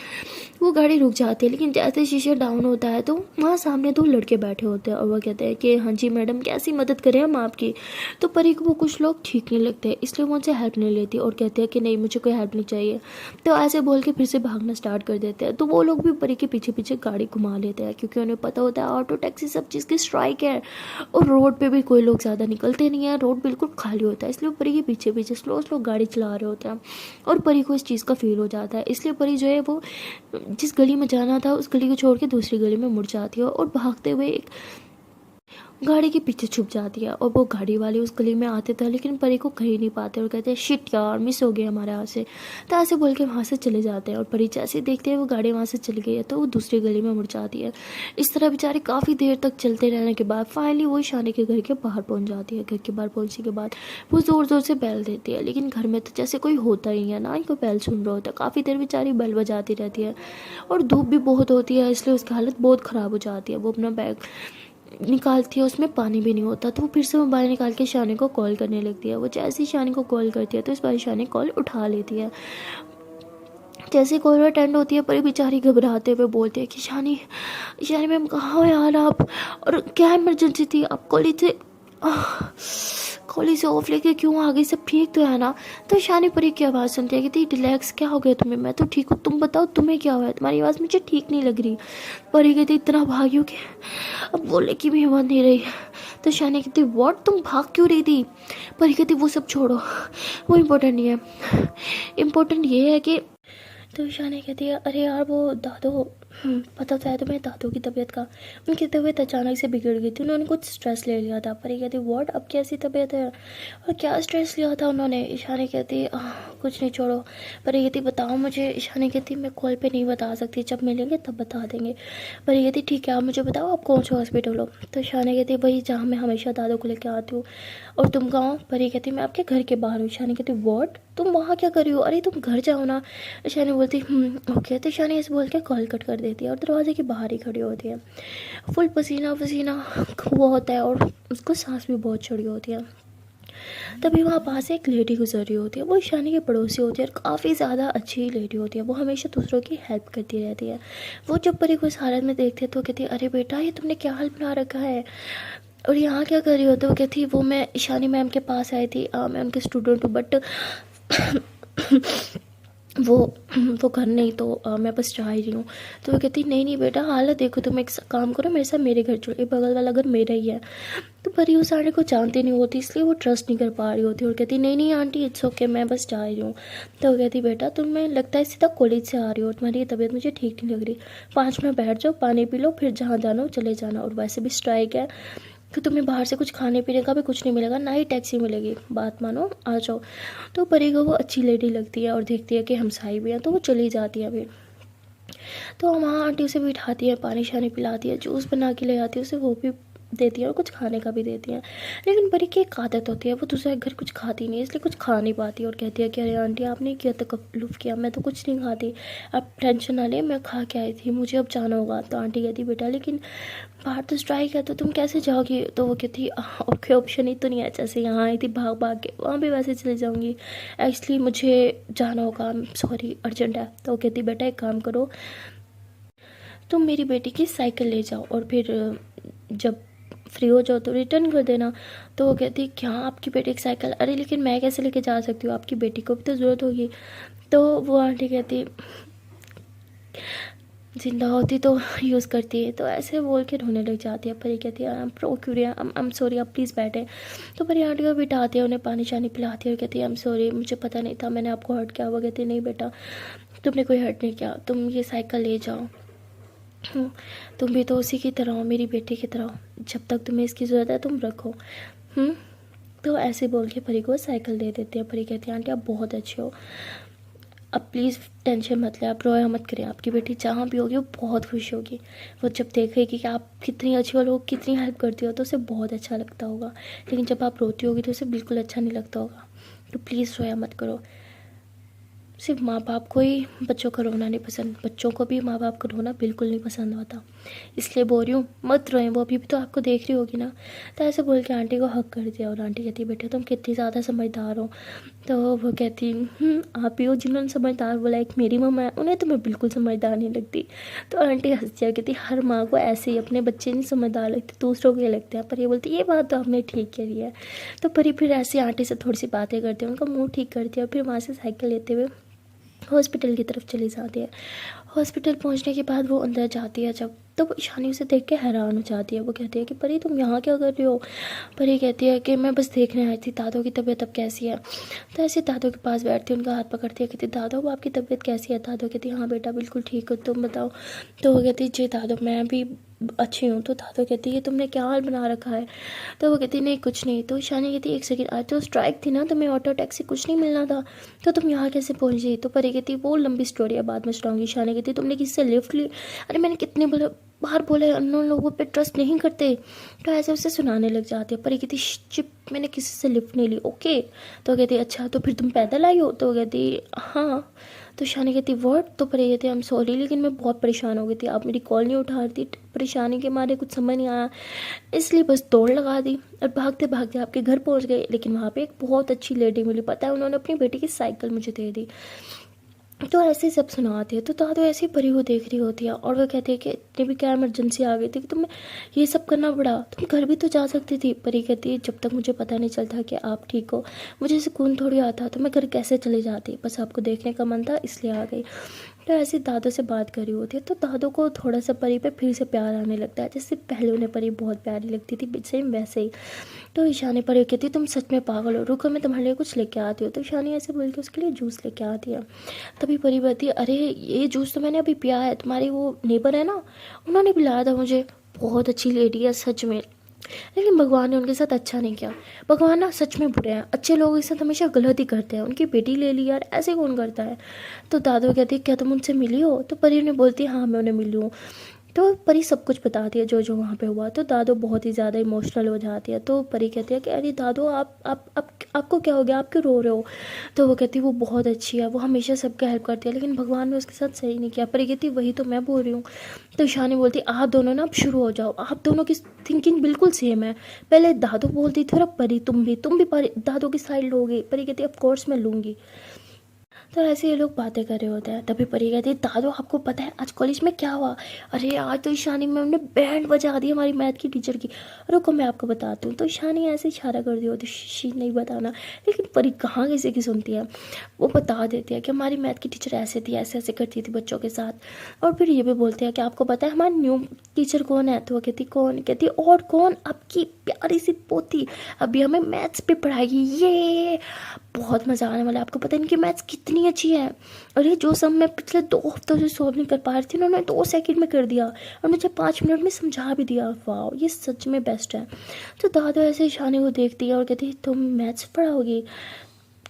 Speaker 1: वो गाड़ी रुक जाती है, लेकिन जैसे शीशे डाउन होता है तो वहाँ सामने दो लड़के बैठे होते हैं और वो कहते हैं कि हाँ जी मैडम कैसी मदद करें हम आपकी। तो परी को वो कुछ लोग ठीक नहीं लगते, इसलिए वो उनसे हेल्प नहीं लेती और कहते हैं कि नहीं मुझे कोई हेल्प नहीं चाहिए। तो ऐसे बोल के फिर से भागना स्टार्ट कर देते हैं। तो वो लोग भी परी के पीछे पीछे गाड़ी घुमा लेते हैं, क्योंकि उन्हें पता होता है ऑटो टैक्सी सब चीज़ की स्ट्राइक है और रोड पर भी कोई लोग ज़्यादा निकलते नहीं है, रोड बिल्कुल खाली होता है, इसलिए परी के पीछे पीछे स्लो स्लो गाड़ी चला रहे होते हैं। और परी को इस चीज़ का फील हो जाता है, इसलिए परी जो है वो जिस गली में जाना था उस गली को छोड़ के दूसरी गली में मुड़ जाती है और भागते हुए गाड़ी के पीछे छुप जाती है और वो गाड़ी वाले उस गली में आते थे लेकिन परी को कहीं नहीं पाते और कहते हैं शिट यार मिस हो गया हमारे यहाँ से। तो ऐसे बोल के वहाँ से चले जाते हैं और परी जैसे देखते हैं वो गाड़ी वहाँ से चली गई है तो वो दूसरी गली में मुड़ जाती है। इस तरह बेचारी काफ़ी देर तक चलते रहने के बाद फाइनली वो शानी के घर के बाहर पहुँच जाती है। घर के बाहर पहुँचने के बाद वो ज़ोर ज़ोर से बैल देती है लेकिन घर में तो जैसे कोई होता ही है ना ही कोई बैल सुन रहा होता है। काफ़ी देर बेचारी बैल बजाती रहती है और धूप भी बहुत होती है इसलिए उसकी हालत बहुत ख़राब हो जाती है। वो अपना बैग निकालती है उसमें पानी भी नहीं होता तो वो फिर से मोबाइल निकाल के शानी को कॉल करने लगती है। वो जैसे ही शानी को कॉल करती है तो इस बार शानी कॉल उठा लेती है। जैसे कॉल अटेंड होती है पर बेचारी घबराते हुए बोलती है कि शानी शानी मैम कहाँ हो यार आप, और क्या इमरजेंसी थी, आप कॉलेज से ऑफ लेके क्यों आ गई, सब ठीक तो है ना। तो शानी परी की आवाज़ सुनती है कि रिलैक्स, क्या हो गया तुम्हें, मैं तो ठीक हूँ, तुम बताओ तुम्हें क्या हुआ है, तुम्हारी आवाज़ मुझे ठीक नहीं लग रही। परी कहती इतना भागी हो कि अब बोले कि भी हिम्मत नहीं रही। तो शानी कहती व्हाट, तुम भाग क्यों रही थी। परी कहती वो सब छोड़ो, वो इम्पोर्टेंट नहीं है, इम्पोर्टेंट ये है कि। तो शानी कहती है अरे यार वो दादू, पता तो है तुम्हें दादू की तबीयत का, उनकी तबीयत अचानक से बिगड़ गई थी, उन्होंने कुछ स्ट्रेस ले लिया था। परी कहती व्हाट, अब कैसी तबीयत है और क्या स्ट्रेस लिया था उन्होंने। ईशानी कहती कुछ नहीं छोड़ो। परी कहती बताओ मुझे। ईशानी कहती मैं कॉल पे नहीं बता सकती, जब मिलेंगे तब बता देंगे। परी कहती ठीक है आप मुझे बताओ आप कौन सा हॉस्पिटल हो। तो ईशानी कहती वही जहाँ मैं हमेशा दादू को लेकर आती हूँ। और तुम कहाँ हो। परी कहती मैं आपके घर के बाहर हूँ। ईशानी कहती व्हाट, तुम वहाँ क्या कर रही हो, अरे तुम घर जाओ ना। ईशानी बोलती ओके। तो ईशानी ऐसे बोल के कॉल कट कर देती है और दरवाजे के बाहर ही खड़ी होती है। फुल पसीना पसीना हुआ होता है और उसको सांस भी बहुत चढ़ी होती है। तभी वहाँ पास से एक लेडी गुजर रही होती है, वो ईशानी की पड़ोसी होती है और काफ़ी ज़्यादा अच्छी लेडी होती है। वो हमेशा दूसरों की हेल्प करती रहती है। वो जब परी को इस हालत में देखते हैं तो कहती है अरे बेटा ये तुमने क्या हाल बना रखा है और यहाँ क्या कर रही हो। तो वो कहती वो मैं ईशानी मैम के पास आई थी, मैं उनके स्टूडेंट हूँ बट वो घर नहीं तो मैं बस जा ही रही हूँ। तो वो कहती नहीं नहीं बेटा हालत देखो, तुम एक काम करो मेरे साथ मेरे घर चलो, ये बगल वाला घर मेरा ही है। तो परी उस आंटी को जानती नहीं होती इसलिए वो ट्रस्ट नहीं कर पा रही होती और कहती नहीं नहीं आंटी इट्स ओके मैं बस जा रही हूँ। तो वो कहती बेटा तुम्हें लगता है सीधा कॉलेज से आ रही हो, तुम्हारी तबीयत मुझे ठीक नहीं लग रही, 5 मिनट बैठ जाओ पानी पी लो फिर जहाँ जाना हो चले जाना, और वैसे भी स्ट्राइक है तो तुम्हें बाहर से कुछ खाने पीने का भी कुछ नहीं मिलेगा, ना ही टैक्सी मिलेगी, बात मानो आ जाओ। तो परी को वो अच्छी लेडी लगती है और देखती है कि हमसाई भी हैं तो वो चली जाती है। फिर तो वहाँ आंटी उसे बिठाती है, पानी शानी पिलाती है, जूस बना के ले आती है उसे, वो भी देती है और कुछ खाने का भी देती हैं। लेकिन परी की एक आदत होती है वो दूसरे घर कुछ खाती नहीं इसलिए कुछ खा नहीं पाती और कहती है कि अरे आंटी आपने क्या तकल्लुफ़ किया, मैं तो कुछ नहीं खाती, आप टेंशन ना ले मैं खा के आई थी, मुझे अब जाना होगा। तो आंटी कहती बेटा लेकिन बाहर तो स्ट्राइक है तो तुम कैसे जाओगी। तो वो कहती और कोई ऑप्शन ही तो नहीं है, जैसे यहाँ आई थी भाग भाग के वहाँ भी वैसे चले जाऊँगी, एक्चुअली मुझे जाना होगा, सॉरी अर्जेंट है। तो वो कहती बेटा एक काम करो तुम मेरी बेटी की साइकिल ले जाओ और फिर जब फ्री हो जाओ तो रिटर्न कर देना। तो वो कहती क्या आपकी बेटी की साइकिल, अरे लेकिन मैं कैसे लेके जा सकती हूँ, आपकी बेटी को भी तो ज़रूरत होगी। तो वो आंटी कहती जिंदा होती तो यूज़ करती है। तो ऐसे बोल के रोने लग जाती है। परी कहती है आई एम सॉरी आप प्लीज़ बैठे। तो परी आंटी को बिठाती है, उन्हें पानी शानी पिलाती है और कहती है आई एम सॉरी मुझे पता नहीं था मैंने आपको हर्ट किया। वो कहती नहीं बेटा तुमने कोई हर्ट नहीं किया, तुम ये साइकिल ले जाओ, तुम भी तो उसी की तरह हो, मेरी बेटी की तरह हो, जब तक तुम्हें इसकी ज़रूरत है तुम रखो। तो ऐसे बोल के परी को साइकिल दे देते हैं। परी कहती है आंटी आप बहुत अच्छे हो, अब प्लीज़ टेंशन मत ले, आप रोया मत करिए, आपकी बेटी जहाँ भी होगी वो बहुत खुश होगी, वो जब देखेगी कि आप कितनी अच्छी हो, लोग कितनी हेल्प करती हो तो उसे बहुत अच्छा लगता होगा, लेकिन जब आप रोती होगी तो उसे बिल्कुल अच्छा नहीं लगता होगा। तो प्लीज़ रोया मत करो। सिर्फ माँ बाप को ही बच्चों का रोना नहीं पसंद, बच्चों को भी माँ बाप का रोना बिल्कुल नहीं पसंद होता, इसलिए बोल रही हूँ मत रोएं, वो अभी भी तो आपको देख रही होगी ना। तो ऐसे बोल के आंटी को हक कर दिया और आंटी कहती बेटा तुम कितनी ज़्यादा समझदार हो। तो वो कहती आप ही हो जिन्होंने समझदार बोला, एक मेरी मम्मा है उन्हें तो मैं बिल्कुल समझदार नहीं लगती। तो आंटी हंसती है कहती हर माँ को ऐसे ही अपने बच्चे नहीं समझदार लगते, दूसरों के लगते हैं। पर ये बोलती ये बात तो आपने ठीक करी है। तो परी फिर ऐसे आंटी से थोड़ी सी बातें करती है, उनका मुँह ठीक करती है और फिर वहाँ से साइकिल लेते हुए हॉस्पिटल की तरफ चली जाती है। हॉस्पिटल पहुंचने के बाद वो अंदर जाती है जब, तो वो ईशानी उसे देख के हैरान हो जाती है। वो कहती है कि परी तुम यहाँ क्या कर रही हो। परी कहती है कि मैं बस देखने आई थी दादू की तबीयत अब कैसी है। तो ऐसे दादू के पास बैठती है, उनका हाथ पकड़ती है, कहती दादू आपकी तबीयत कैसी है। दादू कहती हाँ बेटा बिल्कुल ठीक हो, तुम बताओ। तो वो कहती जी दादू मैं भी अच्छी हूँ। तो दादू कहती है तुमने क्या हाल बना रखा है? तो वो कहती नहीं कुछ नहीं। तो शानी कहती एक सेकंड, आज तो स्ट्राइक थी ना, तुम्हें ऑटो टैक्सी कुछ नहीं मिलना था, तो तुम यहाँ कैसे पहुँची? तो परी कहती वो लंबी स्टोरी है, बाद में सुनाऊंगी। शानी कहती तुमने किससे लिफ्ट ली? अरे मैंने कितने बार बोले अननोन लोगों पे ट्रस्ट नहीं करते। तो ऐसे उसे सुनाने लग जाती है। परी कहती चिप, मैंने किसी से लिफ्ट नहीं ली। ओके। तो कहती अच्छा तो फिर तुम पैदल आई हो? तो कहती हाँ। तो शानी कहती वर्ड? तो परी कहती आई एम सॉरी, लेकिन मैं बहुत परेशान हो गई थी, आप मेरी कॉल नहीं उठा रही थी, परेशानी के मारे कुछ समझ नहीं आया, इसलिए बस दौड़ लगा दी और भागते भागते आपके घर पहुंच गए। लेकिन वहाँ पे एक बहुत अच्छी लेडी मिली, पता है उन्होंने अपनी बेटी की साइकिल मुझे दे दी। तो ऐसे ही सब सुनाते हैं। तो दादू ऐसे ही परी को देख रही होती है और वो कहती है कि इतनी भी क्या इमरजेंसी आ गई थी कि तुम्हें ये सब करना पड़ा, तुम घर भी तो जा सकती थी। परी कहती है जब तक मुझे पता नहीं चलता कि आप ठीक हो, मुझे सुकून थोड़ी आता, तो मैं घर कैसे चली जाती, बस आपको देखने का मन था इसलिए आ गई। तो ऐसे दादू से बात करी होती है। तो दादू को थोड़ा सा परी पे फिर से प्यार आने लगता है, जैसे पहले उन्हें परी बहुत प्यारी लगती थी, सेम वैसे ही। तो ईशानी परी कहती तुम सच में पागल हो, रुको मैं तुम्हारे लिए कुछ लेके आती हूँ। तो ईशानी ऐसे बोल के उसके लिए जूस लेके आती है। तभी परी कहती है अरे ये जूस तो मैंने अभी पिया है, तुम्हारी वो नेबर है ना, उन्होंने पिलाया था मुझे, बहुत अच्छी लेडी है सच में, लेकिन भगवान ने उनके साथ अच्छा नहीं किया। भगवान ना सच में बुरे हैं, अच्छे लोगों के साथ हमेशा गलत ही करते हैं, उनकी बेटी ले ली यार, ऐसे कौन करता है? तो दादू कहती है क्या तुम उनसे मिली हो? तो परी ने बोलती है हाँ मैं उन्हें मिली हूँ। तो परी सब कुछ बताती है जो जो वहाँ पे हुआ। तो दादू बहुत ही ज़्यादा इमोशनल हो जाती है। तो परी कहती है कि अरे दादू आप आपको क्या हो गया, आप क्यों रो रहे हो? तो वो कहती है वो बहुत अच्छी है, वो हमेशा सबका हेल्प करती है, लेकिन भगवान ने उसके साथ सही नहीं किया। परी कहती वही तो मैं बोल रही हूँ। तो ईशानी बोलती आप दोनों ना अब शुरू हो जाओ, आप दोनों की थिंकिंग बिल्कुल सेम है। पहले दादू बोलती थी और अब परी तुम भी दादू की साइड लोगे। परी कहती ऑफ कोर्स मैं लूँगी। तो ऐसे ये लोग बातें कर रहे होते हैं। तभी परी कहती है दादू आपको पता है आज कॉलेज में क्या हुआ? अरे आज तो ईशानी मैम ने बैंड बजा दी हमारी मैथ की टीचर की। रुको मैं आपको बताती हूँ। तो ईशानी ऐसे इशारा कर दी होती शी नहीं बताना, लेकिन परी कहाँ किसी की सुनती है। वो बता देती है कि हमारी मैथ की टीचर ऐसे थी, ऐसे ऐसे करती थी बच्चों के साथ। और फिर ये भी बोलते हैं कि आपको पता है हमारी न्यू टीचर कौन है? तो वो कहती कौन? कहती और कौन, आपकी प्यारी सी पोती, अभी हमें मैथ्स पे पढ़ाएगी, ये बहुत मज़ा आने वाला है। आपको पता है इनकी मैथ्स कितनी अच्छी है, और ये जो सब मैं पिछले 2 हफ्तों से सॉल्व नहीं कर पा रही थी उन्होंने 2 सेकंड में कर दिया और मुझे 5 मिनट में समझा भी दिया। वाह ये सच में बेस्ट है। तो दादा ऐसे ईशानी को देखती है और कहती तुम मैथ्स पढ़ाओगी,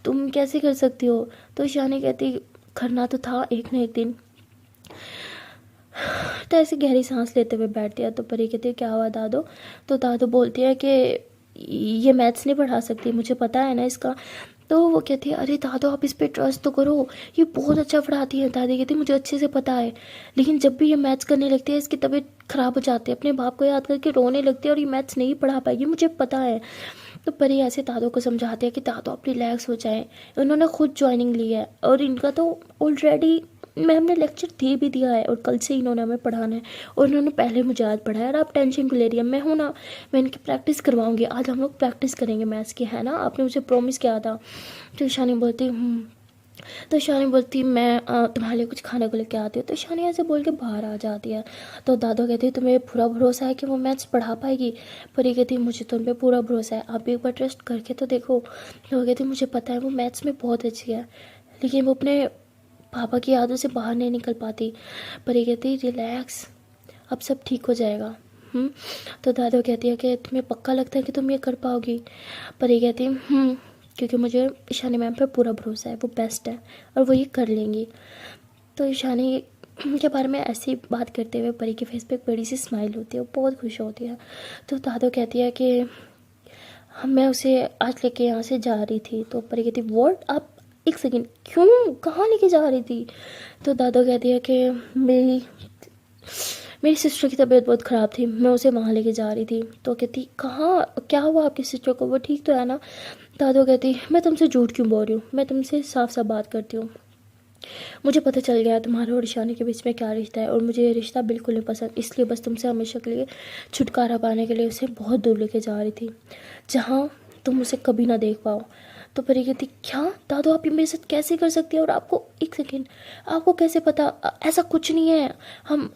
Speaker 1: तुम कैसे कर सकती हो? तो ईशानी कहती करना तो था एक ना एक दिन। तो ऐसे गहरी सांस लेते हुए बैठती है। तो परी कहती है क्या हुआ दादो? तो दादो बोलती है कि ये मैथ्स नहीं पढ़ा सकती, मुझे पता है ना इसका। तो वो कहती है अरे दादो आप इस पे ट्रस्ट तो करो, ये बहुत अच्छा पढ़ाती है। दादी कहती मुझे अच्छे से पता है, लेकिन जब भी ये मैथ्स करने लगती है इसकी तबीयत खराब हो जाती है, अपने बाप को याद करके रोने लगती है और ये मैथ्स नहीं पढ़ा पाएगी, मुझे पता है। तो परी ऐसे दादो को समझाती है कि दादो आप रिलैक्स हो जाए, उन्होंने खुद ज्वाइनिंग ली है और इनका तो ऑलरेडी मैम ने लेक्चर दे भी दिया है और कल से इन्होंने हमें पढ़ाना है और इन्होंने पहले मुझे आज पढ़ाया और आप टेंशन क्यों ले रही है? मैं हूँ ना, मैं इनकी प्रैक्टिस करवाऊंगी, आज हम लोग प्रैक्टिस करेंगे मैथ्स की, है ना, आपने मुझे प्रॉमिस किया था। तो ईशानी बोलती तो ईशानी बोलती मैं तुम्हारे लिए कुछ खाने को लेके आती हूँ। तो ईशानी ऐसे बोल के बाहर आ जाती है। तो दादू कहती है तुम्हें पूरा भरोसा है कि वो मैथ्स पढ़ा पाएगी? परी कहती मुझे तुम पे पूरा भरोसा है, आप भी एक बार टेस्ट करके तो देखो। तो वो कहती मुझे पता है वो मैथ्स में बहुत अच्छी है, लेकिन वो अपने पापा की यादों से बाहर नहीं निकल पाती। परी कहती रिलैक्स, अब सब ठीक हो जाएगा। तो दादू कहती है कि तुम्हें पक्का लगता है कि तुम ये कर पाओगी? परी कहती क्योंकि मुझे ईशानी मैम पर पूरा भरोसा है, वो बेस्ट है और वो ये कर लेंगी। तो ईशानी के बारे में ऐसी बात करते हुए परी के फेस पे एक बड़ी सी स्माइल होती है, वो बहुत खुश होती है। तो दादू कहती है कि मैं उसे आज लेके यहाँ से जा रही थी। तो परी कहती व्हाट, आप एक सेकेंड, क्यों, कहाँ लेके जा रही थी? तो दादा कहती है कि मेरी सिस्टर की तबीयत बहुत ख़राब थी, मैं उसे वहाँ लेके जा रही थी। तो कहती कहाँ, क्या हुआ आपकी सिस्टर को, वो ठीक तो है ना? दादू कहती मैं तुमसे झूठ क्यों बोल रही हूँ, मैं तुमसे साफ साफ बात करती हूँ, मुझे पता चल गया तुम्हारे और ईशानी के बीच में क्या रिश्ता है और मुझे ये रिश्ता बिल्कुल नहीं पसंद, इसलिए बस तुमसे हमेशा के लिए छुटकारा पाने के लिए उसे बहुत दूर लेके जा रही थी, जहाँ तुम उसे कभी ना देख पाओ। तो परी कहती क्या दादू आप ये मेरे साथ कैसे कर सकती है, और आपको एक सेकेंड, आपको कैसे पता? ऐसा कुछ नहीं है, हम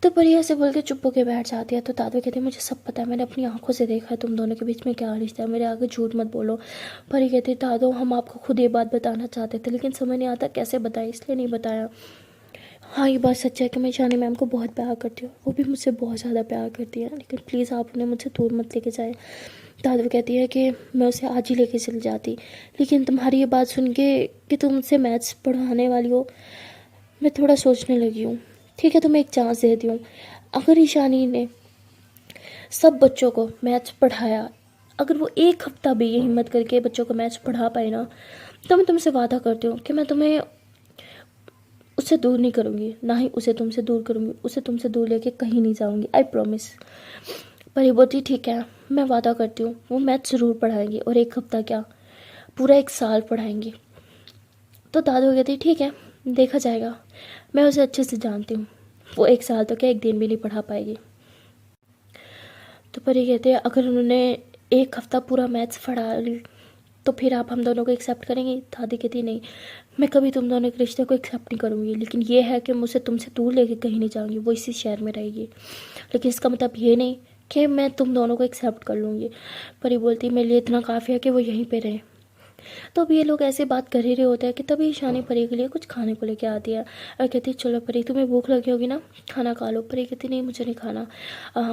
Speaker 1: तो परी ऐसे बोल के चुप होके बैठ जाती है। तो दादू कहते हैं मुझे सब पता है, मैंने अपनी आंखों से देखा है तुम दोनों के बीच में क्या रिश्ता है, मेरे आगे झूठ मत बोलो। परी कहती दादू हम आपको खुद ये बात बताना चाहते थे, लेकिन समझ नहीं आता कैसे बताएं, इसलिए नहीं बताया। हाँ, ये बात सच है कि मैं ईशानी मैम को बहुत प्यार करती हूँ, वो भी मुझसे बहुत ज़्यादा प्यार करती है, लेकिन प्लीज़ आप उन्हें मुझसे दूर मत लेके जाए। दादू कहती है कि मैं उसे आज ही लेके चली जाती, लेकिन तुम्हारी ये बात सुन के कि तुम मुझसे मैथ्स पढ़ाने वाली हो, मैं थोड़ा सोचने लगी हूँ। ठीक है, तुम्हें एक चांस देती हूँ। अगर ईशानी ने सब बच्चों को मैथ्स पढ़ाया, अगर वो एक हफ्ता भी ये हिम्मत करके बच्चों को मैथ्स पढ़ा पाए ना, तो मैं तुमसे वादा करती हूँ कि मैं तुम्हें उससे दूर नहीं करूँगी, ना ही उसे तुमसे दूर करूँगी, उसे तुमसे दूर लेके कहीं नहीं जाऊँगी, आई प्रॉमिस। पर ये बोलती ठीक है, मैं वादा करती हूँ वो मैथ ज़रूर पढ़ाएंगी, और एक हफ्ता क्या, पूरा 1 साल पढ़ाएंगी। तो दादू कहती ठीक है, देखा जाएगा, मैं उसे अच्छे से जानती हूँ, वो 1 साल तो क्या 1 दिन भी नहीं पढ़ा पाएगी। तो पर ये कहते हैं अगर उन्होंने एक हफ्ता पूरा मैथ्स पढ़ा ली तो फिर आप हम दोनों को एक्सेप्ट करेंगी। दादी कहती नहीं, मैं कभी तुम दोनों के रिश्ते को एक्सेप्ट नहीं करूँगी, लेकिन ये है कि मुझे तुमसे दूर लेके कहीं नहीं जाऊँगी, वो इसी शहर में रहेगी, लेकिन इसका मतलब ये नहीं कि मैं तुम दोनों को एक्सेप्ट कर लूँगी। परी बोलती मेरे लिए इतना काफ़ी है कि वो यहीं पे रहे। तो अब ये लोग ऐसे बात कर ही रहे होते हैं कि तभी ईशानी परी के लिए कुछ खाने को लेके आती है और कहती है चलो परी तुम्हें भूख लगी होगी ना, खाना खा लो। परी कहती नहीं मुझे नहीं खाना,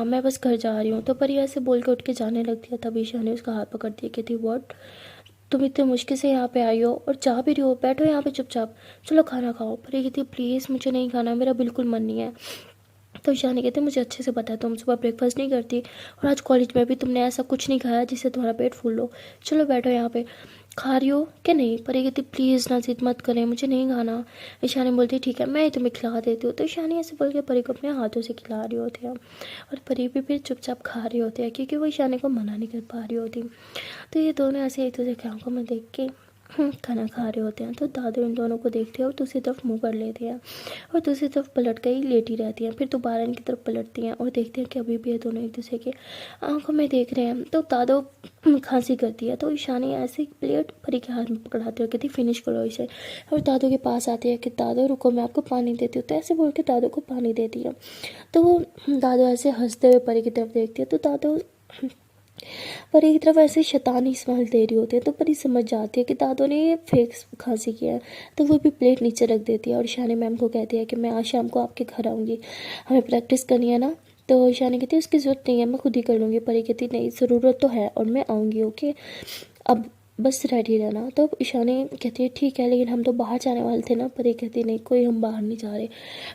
Speaker 1: मैं बस घर जा रही हूँ। तो परी ऐसे बोल के उठ के जाने लगती है, तभी ईशानी उसका हाथ पकड़ती है, कहती व्हाट, तुम इतने मुश्किल से यहाँ पे आई हो और जा भी रही हो, बैठो यहाँ पे चुपचाप, चलो खाना खाओ। पर ये कहती है प्लीज़ मुझे नहीं खाना, मेरा बिल्कुल मन नहीं है। तो ईशानी कहते मुझे अच्छे से पता है तुम सुबह ब्रेकफास्ट नहीं करती, और आज कॉलेज में भी तुमने ऐसा कुछ नहीं खाया जिससे तुम्हारा पेट फूल लो, चलो बैठो यहाँ पे, खा रही हो कि नहीं। पर ये कहती प्लीज़ ना जिद मत करें, मुझे नहीं खाना। ईशानी बोलती ठीक है मैं ही तुम्हें खिला देती हूँ। तो ईशानी ऐसे बोल के परी को अपने हाथों से खिला रही होती है, और परी भी फिर चुपचाप खा रही होती है क्योंकि वो ईशानी को मना नहीं कर पा रही होती। तो ये दोनों ऐसे एक दूसरे की आंखों में देख के खाना खा रहे होते हैं। तो दादू इन दोनों को देखते हैं और दूसरी तरफ मुंह कर लेते हैं, और दूसरी तरफ पलट कर ही लेटी रहती हैं। फिर दोबारा इनकी तरफ पलटती हैं और देखते हैं कि अभी भी ये दोनों एक दूसरे के आंखों में देख रहे हैं। तो दादू खांसी करती है, तो ईशानी ऐसे प्लेट परी के हाथ में पकड़ाती है, कहती फिनिश करो इसे। और दादू के पास आती है कि दादू रुको मैं आपको पानी देती हूँ। तो ऐसे बोल के दादू को पानी देती है। तो वो दादू ऐसे हंसते हुए परी की तरफ देखती है, तो दादू परी की तरफ ऐसे शैतानी स्माइल दे रही होती है। तो परी समझ जाती है कि दादू ने ये फेक खांसी किया है, तो वो भी प्लेट नीचे रख देती है और ईशानी मैम को कहती है कि मैं आज शाम को आपके घर आऊँगी, हमें प्रैक्टिस करनी है ना। तो ईशानी कहती है उसकी ज़रूरत नहीं है, मैं खुद ही कर लूँगी। परी कहती नहीं ज़रूरत तो है और मैं आऊँगी, ओके अब बस रेडी रहना। तो ईशानी कहती है ठीक है, लेकिन हम तो बाहर जाने वाले थे ना। परी कहती नहीं कोई हम बाहर नहीं जा रहे,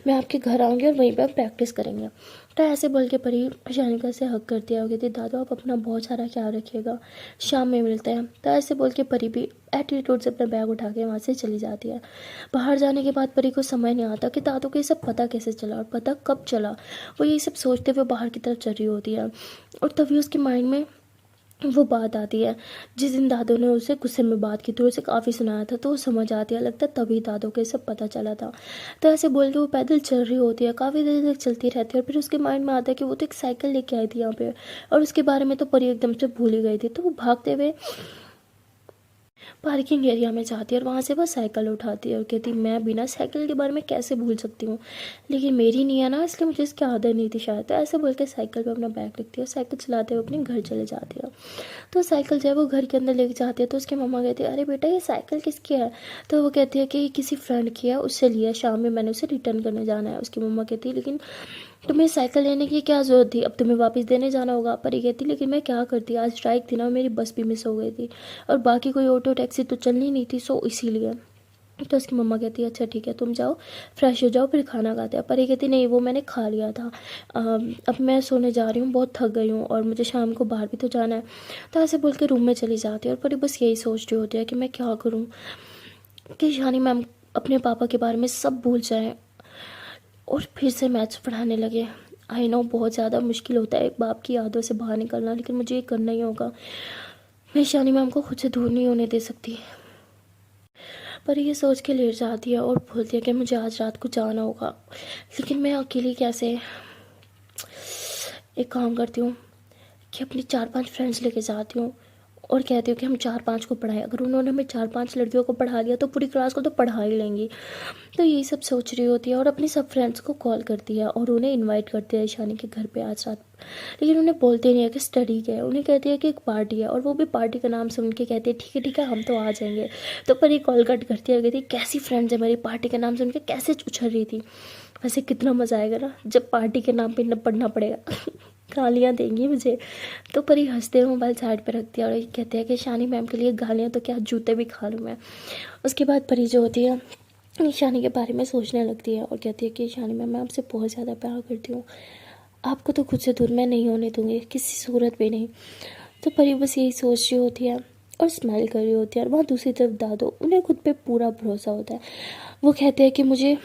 Speaker 1: मैं आपके घर आऊँगी और वहीं पर हम प्रैक्टिस करेंगे। तो ऐसे बोल के परी ईशानी का से हक करती है और कहती दादा आप अपना बहुत सारा ख्याल रखिएगा, शाम में मिलते हैं। तो ऐसे बोल के परी भी एटीट्यूड से अपना बैग उठा के वहाँ से चली जाती है। बाहर जाने के बाद परी को समझ नहीं आता कि दादू को ये सब पता कैसे चला और पता कब चला। वो ये सब सोचते हुए बाहर की तरफ चल रही होती है, और तभी उसके माइंड में वो बात आती है जिस दिन दादू ने उसे गुस्से में बात की थी, उसे काफ़ी सुनाया था, तो वो समझ आती है, लगता है तभी दादू को ये सब पता चला था। तो ऐसे बोल के वो पैदल चल रही होती है, काफ़ी देर तक चलती रहती है, और फिर उसके माइंड में आता है कि वो तो एक साइकिल लेके आई थी यहाँ पे, और उसके बारे में तो परी एकदम से भूल ही गई थी। तो वो भागते हुए पार्किंग एरिया में जाती है और वहाँ से वो साइकिल उठाती है और कहती मैं बिना साइकिल के बारे में कैसे भूल सकती हूँ, लेकिन मेरी नहीं है ना इसलिए मुझे इसकी आदत नहीं थी शायद। तो ऐसे बोल के साइकिल पे अपना बैग रखती है और साइकिल चलाते हुए अपने घर चले जाती है। तो साइकिल जो है वो घर के अंदर लेके जाती है, तो उसकी मम्मा कहती है अरे बेटा ये साइकिल किसकी है। तो वो कहती है कि ये किसी फ्रेंड की है, उससे लिया, शाम में मैंने उसे रिटर्न करने जाना है। उसकी मम्मा कहती है लेकिन तुम्हें साइकिल लेने की क्या ज़रूरत थी, अब तुम्हें वापस देने जाना होगा। पर ये कहती लेकिन मैं क्या करती, आज स्ट्राइक थी ना, मेरी बस भी मिस हो गई थी और बाकी कोई ऑटो टैक्सी तो चलनी नहीं थी, सो इसीलिए। तो उसकी मम्मा कहती है अच्छा ठीक है तुम जाओ फ्रेश हो जाओ फिर खाना खाते हैं। पर ये कहती नहीं वो मैंने खा लिया था, अब मैं सोने जा रही हूँ, बहुत थक गई हूँ और मुझे शाम को बाहर भी तो जाना है। तो ऐसे बोल के रूम में चली जाती है, और परी बस यही सोच रही होती है कि मैं क्या करूँ कि शानी मैम अपने पापा के बारे में सब भूल जाएँ और फिर से मैथ्स पढ़ाने लगे। आई नो बहुत ज़्यादा मुश्किल होता है एक बाप की यादों से बाहर निकलना, लेकिन मुझे ये करना ही होगा, मैं शानी मैम को खुद से दूर नहीं होने दे सकती। पर ये सोच के लेट जाती है और बोलती है कि मुझे आज रात को जाना होगा, लेकिन मैं अकेली कैसे। एक काम करती हूँ कि अपनी 4-5 फ्रेंड्स लेके जाती हूँ और कहती हूँ कि हम 4-5 को पढ़ाएं। अगर उन्होंने हमें 4-5 लड़कियों को पढ़ा लिया तो पूरी क्लास को तो पढ़ा ही लेंगी। तो यही सब सोच रही होती है और अपनी सब फ्रेंड्स को कॉल करती है और उन्हें इनवाइट करती है ईशानी के घर पे आज रात। लेकिन उन्हें बोलते नहीं है कि स्टडी के है, उन्हें कहती है कि एक पार्टी है, और वो भी पार्टी का नाम सुन के कहती है ठीक है हम तो आ जाएंगे। तो परी कॉल कट करती है, कहती कैसी फ्रेंड्स है मेरी, पार्टी का नाम सुन के कैसे उछल रही थी। वैसे कितना मज़ा आएगा ना जब पार्टी के नाम पे न पढ़ना पड़ेगा। गालियाँ देंगी मुझे। तो परी हंसते हुए मोबाइल साइड पे रखती है और कहते हैं कि शानी मैम के लिए गालियाँ तो क्या जूते भी खा लूँ मैं। उसके बाद परी जो होती है ईशानी के बारे में सोचने लगती है और कहती है कि ईशानी मैम मैं आपसे बहुत ज़्यादा प्यार करती हूँ, आपको तो खुद से दूर मैं नहीं होने दूँगी किसी सूरत पे नहीं। तो परी बस यही सोच रही होती है और स्माइल कर रही होती है। और वहाँ दूसरी तरफ दादो, उन्हें खुद पे पूरा भरोसा होता है। वो कहते हैं कि मुझे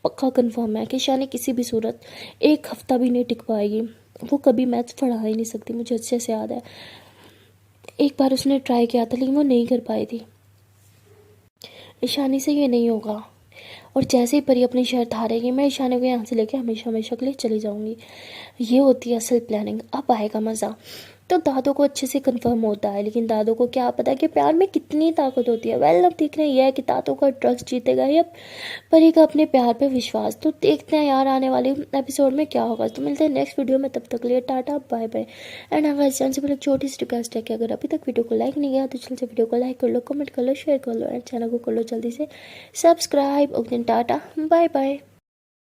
Speaker 1: पक्का कन्फर्म है कि शानी किसी भी सूरत 1 हफ्ता भी नहीं टिक पाएगी। वो कभी मैथ्स पढ़ा ही नहीं सकती, मुझे अच्छे से याद है। एक बार उसने ट्राई किया था लेकिन वो नहीं कर पाई थी। ईशानी से ये नहीं होगा, और जैसे ही परी अपनी शर्त हारेगी मैं ईशानी को यहाँ से लेके हमेशा हमेशा के लिए चली जाऊँगी। ये होती है असल प्लानिंग, अब आएगा मज़ा। तो दादो को अच्छे से कंफर्म होता है, लेकिन दादो को क्या पता कि प्यार में कितनी ताकत होती है। वेल अब देखना यह है कि दादो का ट्रस्ट जीतेगा या परी का अपने प्यार पे विश्वास। तो देखते हैं यार आने वाले एपिसोड में क्या होगा। तो मिलते हैं नेक्स्ट वीडियो में, तब तक के लिए टाटा बाय बाय। एंड अगर चैनल से एक छोटी सी रिक्वेस्ट है कि अगर अभी तक वीडियो को लाइक नहीं किया तो जल्दी से वीडियो को लाइक कर लो, कमेंट कर लो, शेयर कर लो, एंड चैनल को कर लो जल्दी से subscribe. Okay tata bye bye.